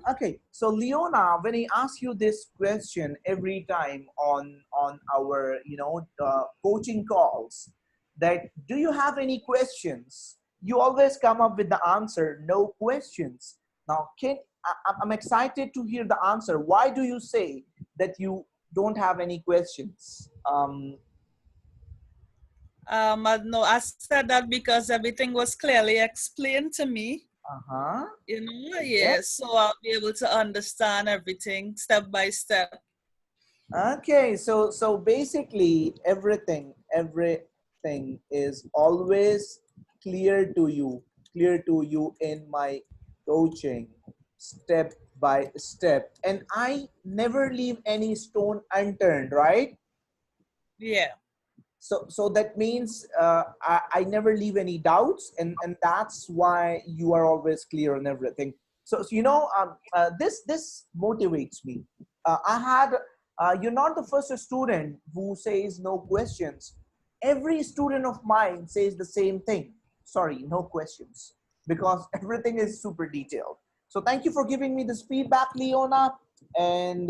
Okay, so Leona, when I ask you this question every time on our coaching calls, that do you have any questions? You always come up with the answer, no questions. Now, I'm excited to hear the answer. Why do you say that you don't have any questions? No, I said that because everything was clearly explained to me. Uh-huh. You know, Yeah. yes. So I'll be able to understand everything step by step. Okay, so basically everything is always clear to you in my coaching, step by step, and I never leave any stone unturned, right? Yeah. So that means I never leave any doubts, and that's why you are always clear on everything. This motivates me. I had You're not the first student who says no questions. Every student of mine says the same thing. Sorry, no questions, because everything is super detailed. So thank you for giving me this feedback, Leona. And